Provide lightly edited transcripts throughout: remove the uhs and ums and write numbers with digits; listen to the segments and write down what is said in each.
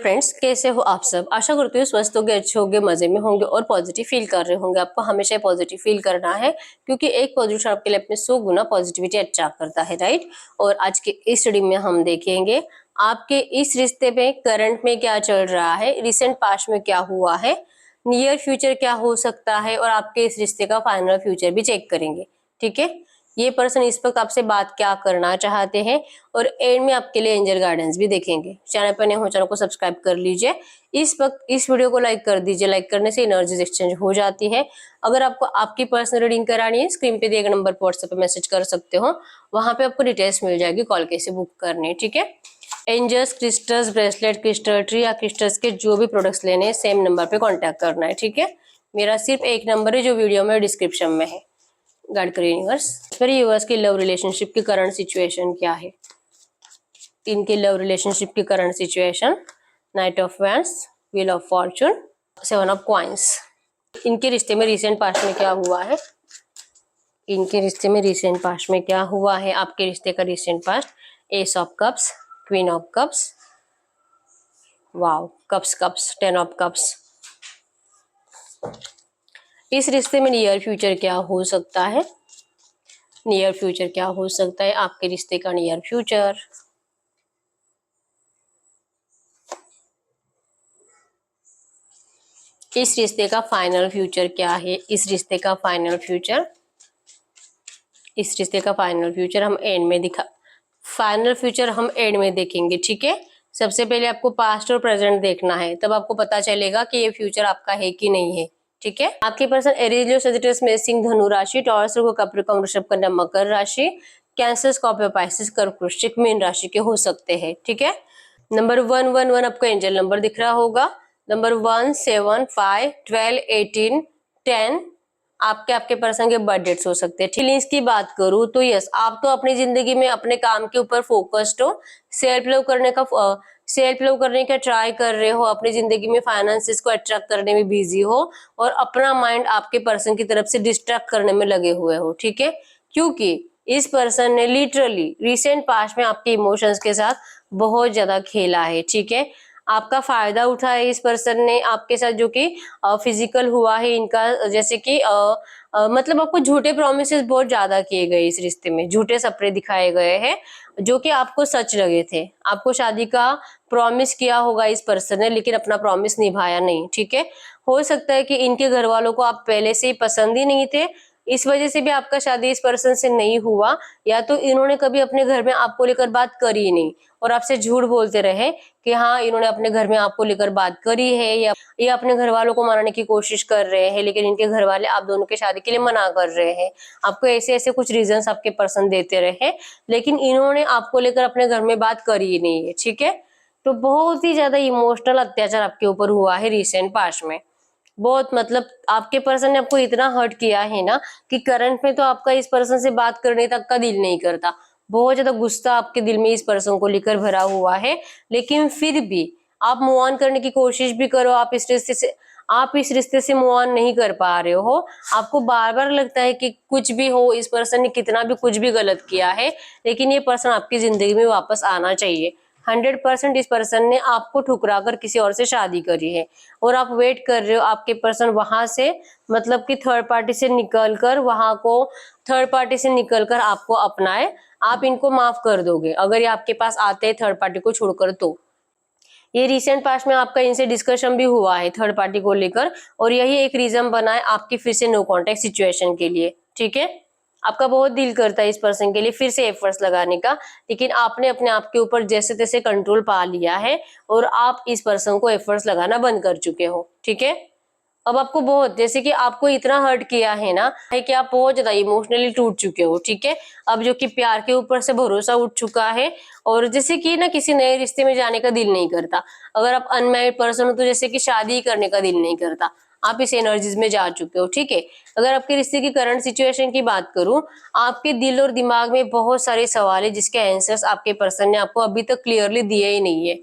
Friends, कैसे हो आप सब। आशा करती हूँ स्वस्थ होंगे, अच्छे होंगे, मजे में होंगे और पॉजिटिव फील कर रहे होंगे। आपको हमेशा पॉजिटिव फील करना है क्योंकि एक पॉजिटिव आपके लिए अपने 100 गुना पॉजिटिविटी अट्रैक्ट करता है, राइट। और आज के इस स्टडी में हम देखेंगे आपके इस रिश्ते में करंट में क्या चल रहा है, रिसेंट पास्ट में क्या हुआ है, नियर फ्यूचर क्या हो सकता है और आपके इस रिश्ते का फाइनल फ्यूचर भी चेक करेंगे। ठीक है, ये पर्सन इस वक्त आपसे बात क्या करना चाहते हैं और एंड में आपके लिए एंजल गाइडेंस भी देखेंगे। चैनल पर नए हो चैनल को सब्सक्राइब कर लीजिए। इस वक्त इस वीडियो को लाइक कर दीजिए, लाइक करने से एनर्जीज एक्सचेंज हो जाती है। अगर आपको आपकी पर्सनल रीडिंग करानी है, स्क्रीन पे दिए गए नंबर पर व्हाट्सएप पे मैसेज कर सकते हो, वहां पे आपको डिटेल्स मिल जाएगी कॉल कैसे बुक करनी है। ठीक है, angels, crystals, bracelet, crystal tree या क्रिस्टल्स के जो भी प्रोडक्ट्स लेने हैं सेम नंबर पे कांटेक्ट करना है। ठीक है, मेरा सिर्फ एक नंबर है जो वीडियो में डिस्क्रिप्शन में है। गाइड करिए यूनिवर्स। फिर यूनिवर्स की लव रिलेशनशिप की करंट सिचुएशन क्या है, इनके लव रिलेशनशिप की current situation. Night of wands, wheel of Fortune, 7 of coins. इनके रिश्ते में रिसेंट पास्ट में क्या हुआ है, इनके रिश्ते में रिसेंट पास्ट में क्या हुआ है, आपके रिश्ते का recent past. S of cups, queen of cups, wow, cups cups, 10 of cups. इस रिश्ते में नियर फ्यूचर क्या हो सकता है, नियर फ्यूचर क्या हो सकता है, आपके रिश्ते का नियर फ्यूचर। इस रिश्ते का फाइनल फ्यूचर क्या है, इस रिश्ते का फाइनल फ्यूचर, इस रिश्ते का फाइनल फ्यूचर हम एंड में फाइनल फ्यूचर हम एंड में देखेंगे। ठीक है, सबसे पहले आपको पास्ट और प्रेजेंट देखना है, तब आपको पता चलेगा कि ये फ्यूचर आपका है कि नहीं है। ठीक है, आपके पर्सन एरीज, लियो, सजिटेरियस, मेष, धनु राशि, टॉरस, कैप्रिकॉर्न, वृषभ, कन्या, मकर राशि, कैंसर, स्कॉर्पियो, पाइसेस, कर्क, वृश्चिक, मीन राशि के हो सकते हैं। ठीक है, नंबर 111 आपको एंजल नंबर दिख रहा होगा। नंबर 1, 7, 5, 12, 18, 10 आपके पर्सन के बर्थ डेट्स हो सकते हैं। फीलिंग्स की बात करूं तो यस, आप तो अपनी जिंदगी में अपने काम के ऊपर फोकस्ड हो, सेल्फ लव करने का ट्राई कर रहे हो, अपनी जिंदगी में फाइनेंसेस को अट्रैक्ट करने में बिजी हो और अपना माइंड आपके पर्सन की तरफ से डिस्ट्रैक्ट करने में लगे हुए हो। ठीक है, क्योंकि इस पर्सन ने लिटरली रिसेंट पास्ट में आपके इमोशंस के साथ बहुत ज्यादा खेला है। ठीक है, आपका फायदा उठाया इस पर्सन ने आपके साथ, जो कि फिजिकल हुआ है इनका, जैसे कि मतलब आपको झूठे प्रोमिसेस बहुत ज्यादा किए गए इस रिश्ते में, झूठे सपने दिखाए गए हैं जो कि आपको सच लगे थे। आपको शादी का प्रॉमिस किया होगा इस पर्सन ने, लेकिन अपना प्रॉमिस निभाया नहीं। ठीक है, हो सकता है कि इनके घर वालों को आप पहले से ही पसंद ही नहीं थे, इस वजह से भी आपका शादी इस पर्सन से नहीं हुआ, या तो इन्होंने कभी अपने घर में आपको लेकर बात करी ही नहीं और आपसे झूठ बोलते रहे कि हाँ इन्होंने अपने घर में आपको लेकर बात करी है, या ये अपने घर वालों को मनाने की कोशिश कर रहे हैं, लेकिन इनके घर वाले आप दोनों की शादी के लिए मना कर रहे हैं। आपको ऐसे ऐसे कुछ रीजंस आपके पर्सन देते रहे, लेकिन इन्होंने आपको लेकर अपने घर में बात करी ही नहीं है। ठीक है, तो बहुत ही ज्यादा इमोशनल अत्याचार आपके ऊपर हुआ है रिसेंट पास्ट में। बहुत, मतलब आपके पर्सन ने आपको इतना हर्ट किया है ना कि करंट में तो आपका इस पर्सन से बात करने तक का दिल नहीं करता। बहुत ज्यादा गुस्सा आपके दिल में इस पर्सन को लेकर भरा हुआ है, लेकिन फिर भी आप मूव ऑन करने की कोशिश भी करो, आप इस रिश्ते से मूव ऑन नहीं कर पा रहे हो। आपको बार बार लगता है कि कुछ भी हो, इस पर्सन ने कितना भी कुछ भी गलत किया है, लेकिन ये पर्सन आपकी जिंदगी में वापस आना चाहिए। 100% इस पर्सन ने आपको ठुकरा कर किसी और से शादी करी है और आप वेट कर रहे हो आपके पर्सन वहां से, मतलब कि थर्ड पार्टी से निकलकर आपको अपनाए। आप इनको माफ कर दोगे अगर ये आपके पास आते हैं थर्ड पार्टी को छोड़कर। तो ये रिसेंट पास्ट में आपका इनसे डिस्कशन भी हुआ है थर्ड पार्टी को लेकर, और यही एक रीजन बना है आपकी फिर से नो कॉन्टेक्ट सिचुएशन के लिए। ठीक है, आपका बहुत दिल करता है इस पर्सन के लिए फिर से एफर्ट्स लगाने का, लेकिन आपने अपने आप के ऊपर जैसे तैसे कंट्रोल पा लिया है और आप इस पर्सन को एफर्ट्स लगाना बंद कर चुके हो। ठीक है, अब आपको बहुत, जैसे कि आपको इतना हर्ट किया है ना, है कि आप बहुत ज्यादा इमोशनली टूट चुके हो। ठीक है, अब जो कि प्यार के ऊपर से भरोसा उठ चुका है और जैसे कि ना किसी नए रिश्ते में जाने का दिल नहीं करता। अगर आप अनमैरिड पर्सन हो तो जैसे कि शादी करने का दिल नहीं करता, आप इस एनर्जीज में जा चुके हो। ठीक है, अगर आपके रिश्ते की करंट सिचुएशन की बात करूं, आपके दिल और दिमाग में बहुत सारे सवाल है जिसके आंसर्स आपके पर्सन ने आपको अभी तक क्लियरली दिए ही नहीं है।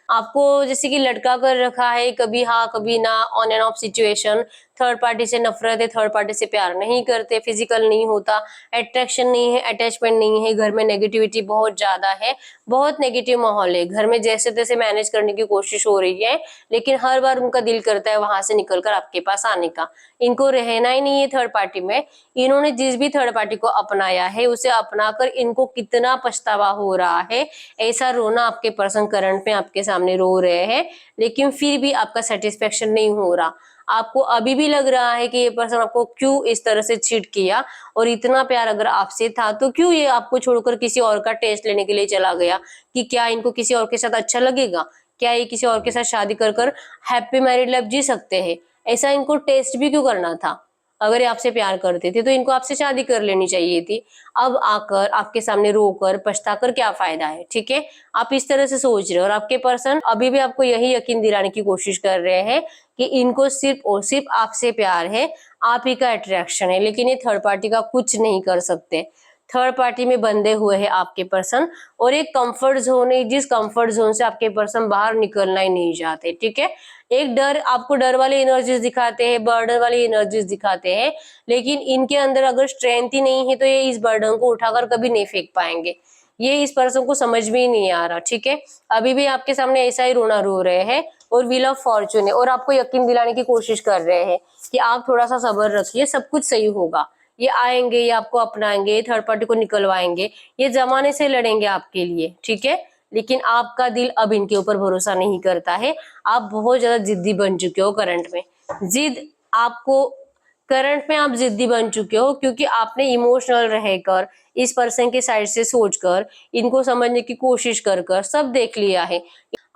आपको जैसे कि लटका कर रखा है, कभी हाँ कभी ना, on end of situation, third party से नफरत है, थर्ड पार्टी से प्यार नहीं करते, फिजिकल नहीं होता, अट्रैक्शन नहीं है, अटैचमेंट नहीं है, घर में नेगेटिविटी बहुत ज्यादा है, बहुत नेगेटिव माहौल है, घर में जैसे तैसे मैनेज करने की कोशिश हो रही है, लेकिन हर बार उनका दिल करता है वहां से निकलकर आपके पास आने का। इनको रहना ही नहीं है थर्ड पार्टी में। इन्होंने जिस भी थर्ड पार्टी को अपनाया है उसे अपनाकर इनको कितना पछतावा हो रहा है, ऐसा रोना आपके पर्सन करंट में आपके सामने रो रहे हैं, लेकिन फिर भी आपका सेटिस्फेक्शन नहीं हो रहा। आपको अभी भी लग रहा है कि ये पर्सन आपको क्यों इस तरह से चीट किया, और इतना प्यार अगर आपसे था तो क्यों ये आपको छोड़कर किसी और का टेस्ट लेने के लिए चला गया, कि क्या इनको किसी और के साथ अच्छा लगेगा, क्या ये किसी और के साथ शादी कर कर हैप्पी मैरिड लाइफ जी सकते हैं। ऐसा इनको टेस्ट भी क्यों करना था? अगर ये आपसे प्यार करते थे तो इनको आपसे शादी कर लेनी चाहिए थी। अब आकर आपके सामने रोकर पछताकर क्या फायदा है, ठीक है? आप इस तरह से सोच रहे हो, और आपके पर्सन अभी भी आपको यही यकीन दिलाने की कोशिश कर रहे हैं कि इनको सिर्फ और सिर्फ आपसे प्यार है, आप ही का अट्रैक्शन है, लेकिन ये थर्ड पार्टी का कुछ नहीं कर सकते। थर्ड पार्टी में बंधे हुए हैं आपके पर्सन, और एक कंफर्ट जोन है, जिस कंफर्ट जोन से आपके पर्सन बाहर निकलना ही नहीं चाहते, ठीक है? एक डर, आपको डर वाली एनर्जीज दिखाते हैं, बर्डन वाली एनर्जीज दिखाते हैं, लेकिन इनके अंदर अगर स्ट्रेंथ ही नहीं है तो ये इस बर्डन को उठाकर कभी नहीं फेंक पाएंगे। ये इस पर्सन को समझ में ही नहीं आ रहा, ठीक है? अभी भी आपके सामने ऐसा ही रोना रो रहे हैं, और व्हील ऑफ फॉर्चून है, और आपको यकीन दिलाने की कोशिश कर रहे हैं कि आप थोड़ा सा सब्र रखिए, सब कुछ सही होगा। ये आएंगे, ये आपको अपनाएंगे, ये थर्ड पार्टी को निकलवाएंगे, ये जमाने से लड़ेंगे आपके लिए, ठीक है? लेकिन आपका दिल अब इनके ऊपर भरोसा नहीं करता है। आप बहुत ज्यादा जिद्दी बन चुके हो करंट में। जिद आपको करंट में आप जिद्दी बन चुके हो, क्योंकि आपने इमोशनल रहकर, इस पर्सन के साइड से सोचकर, इनको समझने की कोशिश कर कर सब देख लिया है।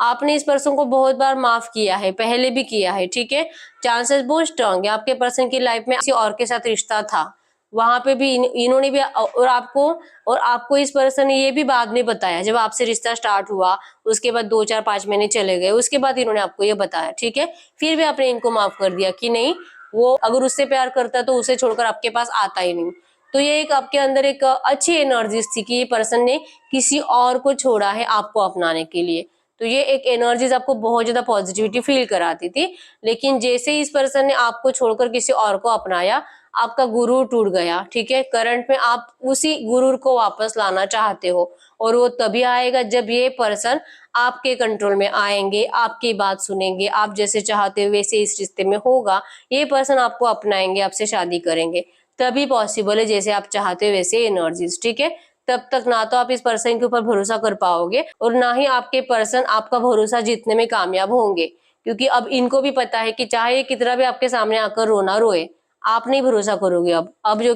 आपने इस पर्सन को बहुत बार माफ किया है, पहले भी किया है, ठीक है? चांसेस बहुत स्ट्रांग है आपके पर्सन की लाइफ में किसी और के साथ रिश्ता था, वहां पे भी इन्होंने भी, और आपको इस पर्सन ने ये भी बाद में बताया, जब आपसे रिश्ता स्टार्ट हुआ उसके बाद 2 4 5 महीने चले गए, उसके बाद इन्होंने आपको ये बताया, ठीक है? फिर भी आपने इनको माफ कर दिया कि नहीं, वो अगर उससे प्यार करता तो उसे छोड़कर आपके पास आता ही नहीं। तो ये एक आपके अंदर एक अच्छी एनर्जीज थी कि ये पर्सन ने किसी और को छोड़ा है आपको अपनाने के लिए। तो ये एक एनर्जीज आपको बहुत ज्यादा पॉजिटिविटी फील कराती थी, लेकिन जैसे इस पर्सन ने आपको छोड़कर किसी और को अपनाया, आपका गुरूर टूट गया, ठीक है? करंट में आप उसी गुरूर को वापस लाना चाहते हो, और वो तभी आएगा जब ये पर्सन आपके कंट्रोल में आएंगे, आपकी बात सुनेंगे, आप जैसे चाहते हो वैसे इस रिश्ते में होगा, ये पर्सन आपको अपनाएंगे, आपसे शादी करेंगे, तभी पॉसिबल है जैसे आप चाहते हो वैसे एनर्जीज, ठीक है? तब तक ना तो आप इस पर्सन के ऊपर भरोसा कर पाओगे, और ना ही आपके पर्सन आपका भरोसा जीतने में कामयाब होंगे, क्योंकि अब इनको भी पता है कि चाहे ये कितना भी आपके सामने आकर रोना रोए, आप नहीं भरोसा करोगे। अब जो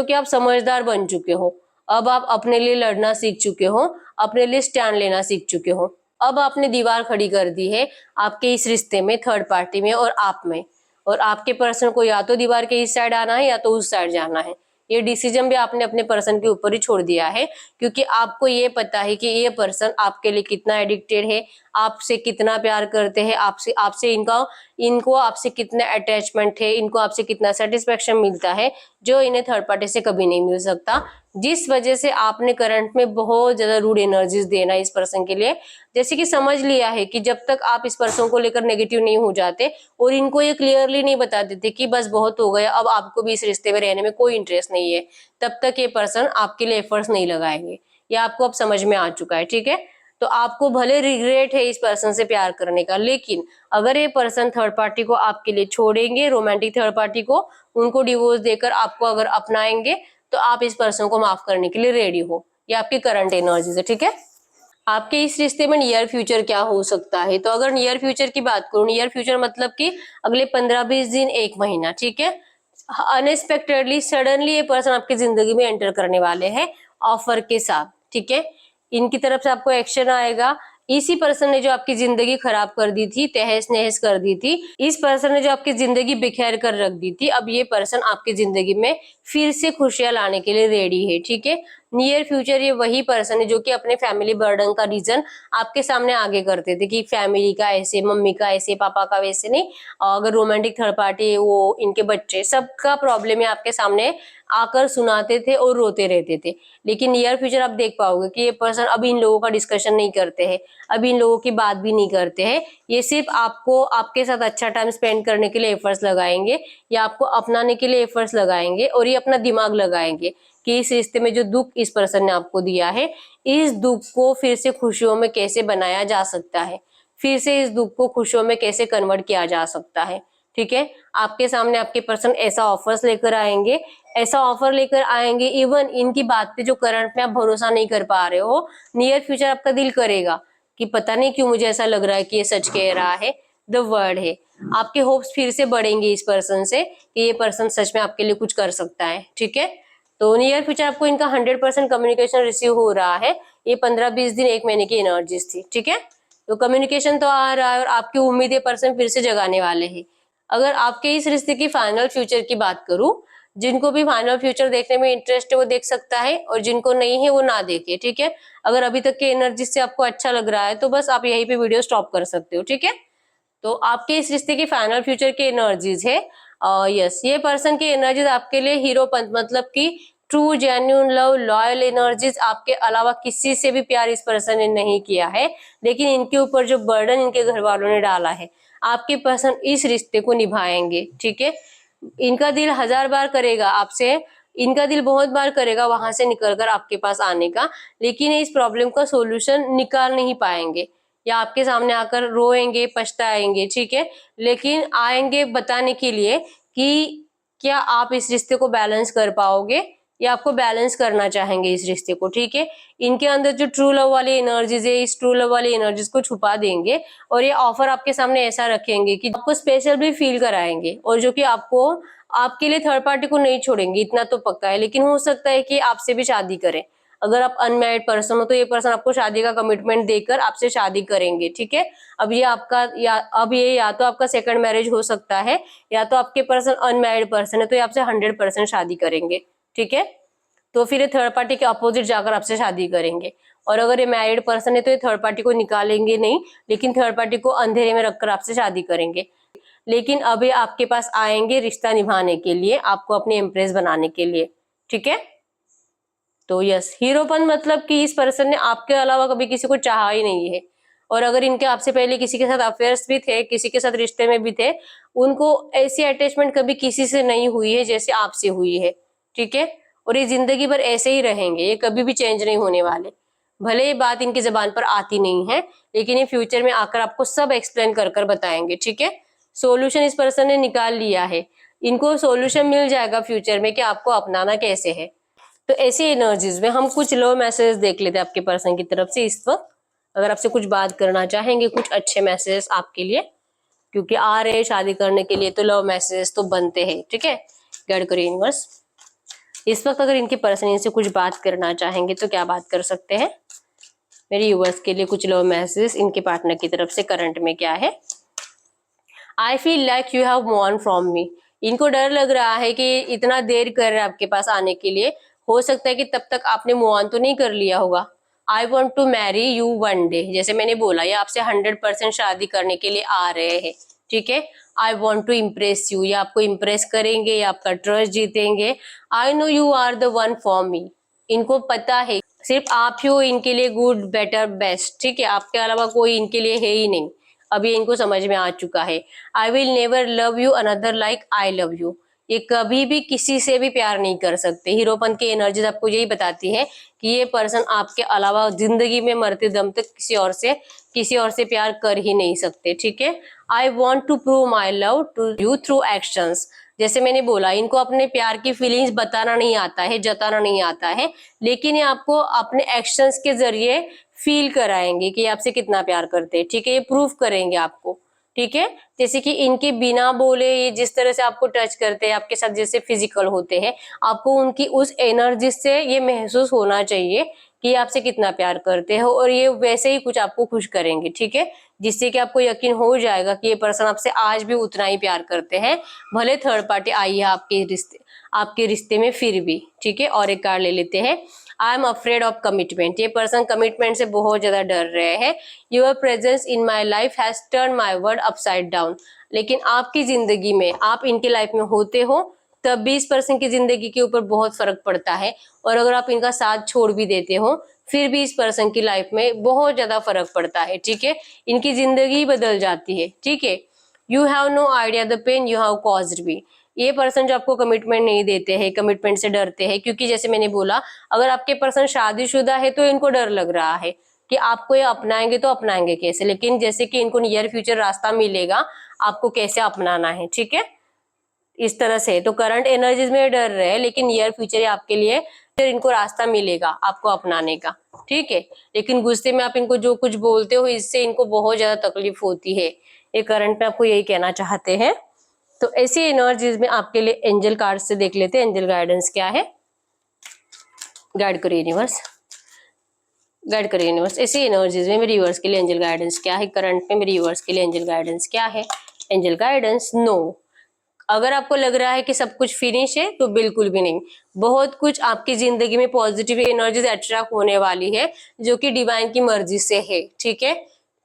कि आप समझदार बन चुके हो, अब आप अपने लिए लड़ना सीख चुके हो, अपने लिए स्टैंड लेना सीख चुके हो। अब आपने दीवार खड़ी कर दी है आपके इस रिश्ते में, थर्ड पार्टी में और आप में, और आपके पर्सन को या तो दीवार के इस साइड आना है या तो उस साइड जाना है। ये डिसीजन भी आपने अपने पर्सन के ऊपर ही छोड़ दिया है, क्योंकि आपको ये पता है कि ये पर्सन आपके लिए कितना एडिक्टेड है, आपसे कितना प्यार करते हैं, आपसे आपसे इनको आपसे कितना अटैचमेंट है, इनको आपसे कितना सेटिस्फेक्शन मिलता है, जो इन्हें थर्ड पार्टी से कभी नहीं मिल सकता। जिस वजह से आपने करंट में बहुत ज्यादा रूड एनर्जीज देना इस पर्सन के लिए, जैसे कि समझ लिया है कि जब तक आप इस पर्सन को लेकर नेगेटिव नहीं हो जाते, और इनको ये क्लियरली नहीं बता देते कि बस बहुत हो गया, अब आपको भी इस रिश्ते में रहने में कोई इंटरेस्ट नहीं है, तब तक ये पर्सन आपके लिए एफर्ट्स नहीं लगाएंगे। ये आपको अब समझ में आ चुका है, ठीक है? तो आपको भले रिग्रेट है इस पर्सन से प्यार करने का, लेकिन अगर ये पर्सन थर्ड पार्टी को आपके लिए छोड़ेंगे, रोमांटिक थर्ड पार्टी को, उनको डिवोर्स देकर आपको अगर अपनाएंगे, तो आप इस पर्सन को माफ करने के लिए रेडी हो। ये आपकी करंट एनर्जी है, ठीक है? आपके इस रिश्ते में नियर फ्यूचर क्या हो सकता है? तो अगर नियर फ्यूचर की बात करूं, नियर फ्यूचर मतलब कि अगले 15-20 दिन, 1 महीना, ठीक है? अनएक्सपेक्टेडली, सडनली ये पर्सन आपकी जिंदगी में एंटर करने वाले हैं ऑफर के साथ, ठीक है? इनकी तरफ से आपको एक्शन आएगा। इसी पर्सन ने जो आपकी जिंदगी खराब कर दी थी, तहस नहस कर दी थी, इस पर्सन ने जो आपकी जिंदगी बिखेर कर रख दी थी, अब ये पर्सन आपकी जिंदगी में फिर से खुशियां लाने के लिए रेडी है, ठीक है? नियर फ्यूचर ये वही पर्सन है जो कि अपने फैमिली बर्डन का रीजन आपके सामने आगे करते थे कि फैमिली का ऐसे, मम्मी का ऐसे, पापा का वैसे नहीं, अगर रोमांटिक थर्ड पार्टी है वो, इनके बच्चे, सबका प्रॉब्लम है आपके सामने आकर सुनाते थे और रोते रहते थे। लेकिन नियर फ्यूचर आप देख पाओगे कि ये पर्सन अब इन लोगों का डिस्कशन नहीं करते हैं, अब इन लोगों की बात भी नहीं करते हैं, ये सिर्फ आपको आपके साथ अच्छा टाइम स्पेंड करने के लिए एफर्ट्स लगाएंगे या आपको अपनाने के लिए एफर्ट्स लगाएंगे और ये अपना दिमाग लगाएंगे कि इस रिश्ते में जो दुख इस पर्सन ने आपको दिया है, इस दुख को फिर से खुशियों में कैसे बनाया जा सकता है, फिर से इस दुख को खुशियों में कैसे कन्वर्ट किया जा सकता है। ठीक है, आपके सामने आपके पर्सन ऐसा ऑफर्स लेकर आएंगे, ऐसा ऑफर लेकर आएंगे, इवन इनकी बात पे जो करंट में आप भरोसा नहीं कर पा रहे हो, नियर फ्यूचर आपका दिल करेगा कि पता नहीं क्यों मुझे ऐसा लग रहा है कि ये सच कह रहा है, द वर्ड है। आपके होप्स फिर से बढ़ेंगे इस पर्सन से कि ये पर्सन सच में आपके लिए कुछ कर सकता है। ठीक है, तो नियर फ्यूचर आपको इनका 100% कम्युनिकेशन रिसीव हो रहा है। ये 15-20 दिन 1 महीने की एनर्जीज थी। ठीक है, तो कम्युनिकेशन तो आ रहा है और आपकी उम्मीद ये पर्सन फिर से जगाने वाले हैं। अगर आपके इस रिश्ते की फाइनल फ्यूचर की बात करूं, जिनको भी फाइनल फ्यूचर देखने में इंटरेस्ट है वो देख सकता है और जिनको नहीं है वो ना देखे। ठीक है, अगर अभी तक के एनर्जी से आपको अच्छा लग रहा है तो बस आप यहीं पे वीडियो स्टॉप कर सकते हो। ठीक है, तो आपके इस रिश्ते की फाइनल फ्यूचर की एनर्जीज है यस, ये पर्सन की एनर्जीज आपके लिए हीरोपंत मतलब कि true genuine love loyal energies, आपके अलावा किसी से भी प्यार इस पर्सन ने नहीं किया है, लेकिन इनके ऊपर जो बर्डन इनके घर वालों ने डाला है, आपके पर्सन इस रिश्ते को निभाएंगे। ठीक है, इनका दिल 1000 बार करेगा आपसे, इनका दिल बहुत बार करेगा वहां से निकलकर आपके पास आने का, लेकिन इस प्रॉब्लम का सोल्यूशन निकाल नहीं पाएंगे या आपके सामने आकर रोएंगे पछताएंगे। ठीक है, लेकिन आएंगे बताने के लिए कि क्या आप इस रिश्ते को बैलेंस कर पाओगे या आपको बैलेंस करना चाहेंगे इस रिश्ते को। ठीक है, इनके अंदर जो ट्रू लव वाली एनर्जीज है, इस ट्रू लव वाली एनर्जीज को छुपा देंगे और ये ऑफर आपके सामने ऐसा रखेंगे कि आपको स्पेशल भी फील कराएंगे और जो कि आपको आपके लिए थर्ड पार्टी को नहीं छोड़ेंगे, इतना तो पक्का है। लेकिन हो सकता है कि आपसे भी शादी करें। अगर आप अनमैरिड पर्सन हो तो ये पर्सन आपको शादी का कमिटमेंट देकर आपसे शादी करेंगे। ठीक है, अब ये आपका या तो आपका सेकंड मैरिज हो सकता है या तो आपके पर्सन अनमैरिड पर्सन है तो ये आपसे 100% शादी करेंगे। ठीक है, तो फिर ये थर्ड पार्टी के अपोजिट जाकर आपसे शादी करेंगे। और अगर ये मैरिड पर्सन है तो ये थर्ड पार्टी को निकालेंगे नहीं, लेकिन थर्ड पार्टी को अंधेरे में रखकर आपसे शादी करेंगे। लेकिन अभी आपके पास आएंगे रिश्ता निभाने के लिए, आपको अपनी इम्प्रेस बनाने के लिए। ठीक है, तो यस, हीरोपन मतलब कि इस पर्सन ने आपके अलावा कभी किसी को चाहा ही नहीं है। और अगर इनके आपसे पहले किसी के साथ अफेयर्स भी थे, किसी के साथ रिश्ते में भी थे, उनको ऐसी अटैचमेंट कभी किसी से नहीं हुई है जैसे आपसे हुई है। ठीक है, और ये जिंदगी भर ऐसे ही रहेंगे, ये कभी भी चेंज नहीं होने वाले। भले ये बात इनकी जबान पर आती नहीं है, लेकिन ये फ्यूचर में आकर आपको सब एक्सप्लेन कर कर बताएंगे। ठीक है, सोल्यूशन इस पर्सन ने निकाल लिया है, इनको सोल्यूशन मिल जाएगा फ्यूचर में कि आपको अपनाना कैसे है। तो ऐसी एनर्जीज में हम कुछ लो मैसेज देख लेते हैं आपके पर्सन की तरफ से इस वक्त। अगर आपसे कुछ बात करना चाहेंगे, कुछ अच्छे मैसेज आपके लिए, क्योंकि आ रहे हैं शादी करने के लिए तो लव मैसेज तो बनते हैं। ठीक है, गाइड करिए यूनिवर्स। इस वक्त अगर इनके पर्सन इनसे कुछ बात करना चाहेंगे तो क्या बात कर सकते हैं? मेरे यूवर्स के लिए कुछ लव मैसेज इनके पार्टनर की तरफ से करंट में क्या है? I feel like you have move on from me. इनको डर लग रहा है कि इतना देर कर रहे हैं आपके पास आने के लिए, हो सकता है कि तब तक आपने मूव ऑन तो नहीं कर लिया होगा। I want to marry you one day, जैसे मैंने बोला ये आपसे 100% शादी करने के लिए आ रहे हैं। ठीक है, I want to impress you, ये आपको इम्प्रेस करेंगे, ये आपका ट्रस्ट जीतेंगे। I know you are the one for me, इनको पता है सिर्फ आप ही हो इनके लिए गुड बेटर बेस्ट। ठीक है, आपके अलावा कोई इनके लिए है ही नहीं, अभी इनको समझ में आ चुका है। I will never love you another like I love you, ये कभी भी किसी से भी प्यार नहीं कर सकते। हीरोपन की एनर्जीज आपको यही बताती है कि ये पर्सन आपके अलावा जिंदगी में मरते दम तक किसी और से प्यार कर ही नहीं सकते। ठीक है, I want to prove my love to you through actions, जैसे मैंने बोला इनको अपने प्यार की फीलिंग्स बताना नहीं आता है, जताना नहीं आता है, लेकिन ये आपको अपने एक्शंस के जरिए फील कराएंगे कि आपसे कितना प्यार करते हैं। ठीक है, ये प्रूफ करेंगे आपको। ठीक है, जैसे कि इनके बिना बोले ये जिस तरह से आपको टच करते हैं, आपके साथ जैसे फिजिकल होते हैं, आपको उनकी उस एनर्जी से ये महसूस होना चाहिए कि ये आपसे कितना प्यार करते हो और ये वैसे ही कुछ आपको खुश करेंगे। ठीक है, जिससे कि आपको यकीन हो जाएगा कि ये पर्सन आपसे आज भी उतना ही प्यार करते हैं, भले थर्ड पार्टी आई है आपके रिश्ते में फिर भी। ठीक है, और एक कार्ड ले लेते हैं। I am afraid of commitment, ये पर्सन कमिटमेंट से बहुत ज्यादा डर रहे हैं। Your presence in my life has turn my world upside down, लेकिन आपकी जिंदगी में आप इनके लाइफ में होते हो तब 20% की जिंदगी के ऊपर बहुत फर्क पड़ता है। और अगर आप इनका साथ छोड़ भी देते हो फिर 20% की लाइफ में बहुत ज्यादा फर्क पड़ता है, ठीक है। इनकी जिंदगी बदल जाती है, ठीक है। You have no idea the pain you have caused me. ये पर्सन जो आपको कमिटमेंट नहीं देते हैं, कमिटमेंट से डरते हैं, क्योंकि जैसे मैंने बोला अगर आपके पर्सन शादीशुदा है तो इनको डर लग रहा है कि आपको ये अपनाएंगे तो अपनाएंगे कैसे, लेकिन जैसे कि इनको नियर फ्यूचर रास्ता मिलेगा आपको कैसे अपनाना है, ठीक है, इस तरह से। तो करंट एनर्जीज में डर रहे हैं, लेकिन नियर फ्यूचर आपके लिए फिर इनको रास्ता मिलेगा आपको अपनाने का, ठीक है। लेकिन गुस्से में आप इनको जो कुछ बोलते हो इससे इनको बहुत ज्यादा तकलीफ होती है। ये करंट में आपको यही कहना चाहते हैं। तो ऐसी एनर्जीज में आपके लिए एंजल कार्ड से देख लेते हैं एंजल गाइडेंस क्या है। गाइड करो यूनिवर्स, गाइड करो यूनिवर्स। ऐसी एनर्जीज में मेरे व्यूअर्स के लिए एंजल गाइडेंस क्या है, करंट में मेरे व्यूअर्स के लिए एंजल गाइडेंस क्या है। Angel guidance no. अगर आपको लग रहा है कि सब कुछ फिनिश है तो बिल्कुल भी नहीं, बहुत कुछ आपकी जिंदगी में पॉजिटिव एनर्जीज अट्रैक्ट होने वाली है जो कि डिवाइन की मर्जी से है, ठीक है।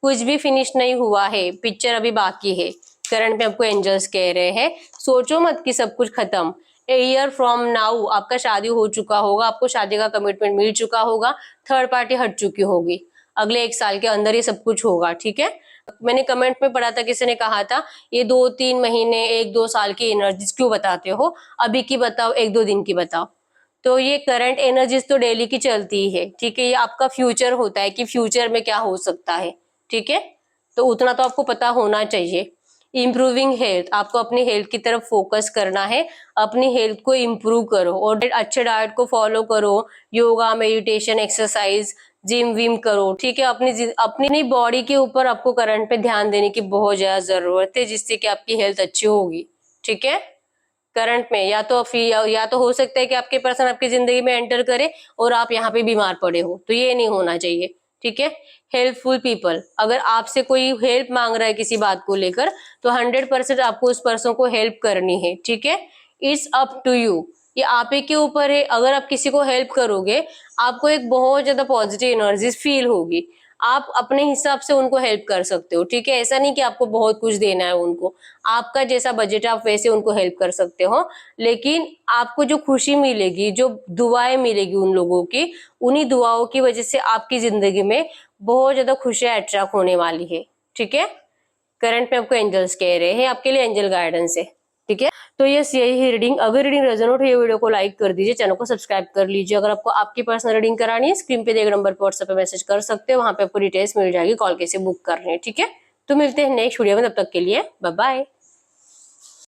कुछ भी फिनिश नहीं हुआ है, पिक्चर अभी बाकी है। करंट में आपको एंजल्स कह रहे हैं सोचो मत कि सब कुछ खत्म। ए ईयर फ्रॉम नाउ आपका शादी हो चुका होगा, आपको शादी का कमिटमेंट मिल चुका होगा, थर्ड पार्टी हट चुकी होगी, अगले 1 साल के अंदर ये सब कुछ होगा, ठीक है। मैंने कमेंट में पढ़ा था, किसी ने कहा था ये 2-3 महीने 1-2 साल की एनर्जीज क्यों बताते हो, अभी की बताओ, 1-2 दिन की बताओ। तो ये करंट एनर्जीज तो डेली की चलती है, ठीक है। ये आपका फ्यूचर होता है कि फ्यूचर में क्या हो सकता है, ठीक है। तो उतना तो आपको पता होना चाहिए। इम्प्रूविंग हेल्थ, आपको अपनी हेल्थ की तरफ फोकस करना है, अपनी हेल्थ को इम्प्रूव करो और अच्छे डाइट को फॉलो करो, yoga meditation exercise gym Vim करो, ठीक है। अपनी बॉडी के ऊपर आपको करंट पे ध्यान देने की बहुत ज्यादा जरूरत है जिससे कि आपकी हेल्थ अच्छी होगी, ठीक है। करंट में या तो हो सकता है कि आपके पर्सन आपकी जिंदगी में एंटर करे और आप यहाँ पे बीमार पड़े हो, तो ये नहीं होना चाहिए, ठीक है। हेल्पफुल पीपल, अगर आपसे कोई हेल्प मांग रहा है किसी बात को लेकर तो 100% आपको उस पर्सन को हेल्प करनी है, ठीक है। इट्स अप टू यू, ये आप ही के ऊपर है। अगर आप किसी को हेल्प करोगे आपको एक बहुत ज्यादा पॉजिटिव एनर्जी फील होगी, आप अपने हिसाब से उनको हेल्प कर सकते हो, ठीक है। ऐसा नहीं कि आपको बहुत कुछ देना है उनको, आपका जैसा बजट है आप वैसे उनको हेल्प कर सकते हो, लेकिन आपको जो खुशी मिलेगी, जो दुआएं मिलेगी उन लोगों की, उन्हीं दुआओं की वजह से आपकी जिंदगी में बहुत ज्यादा खुशियां अट्रैक्ट होने वाली है, ठीक है। करंट में आपको एंजल्स कह रहे हैं, आपके लिए एंजल गाइडेंस है, ठीक है। तो यस यही रीडिंग, अगर रीडिंग रेजोनेट हो ये वीडियो को लाइक कर दीजिए, चैनल को सब्सक्राइब कर लीजिए। अगर आपको आपकी पर्सनल रीडिंग करानी है स्क्रीन पे दिए नंबर पर व्हाट्सएप पे मैसेज कर सकते हो, वहां पे आपको डिटेल्स मिल जाएगी, कॉल कैसे बुक करनी है, ठीक है। तो मिलते हैं नेक्स्ट वीडियो में, तब तक के लिए बाय बाय।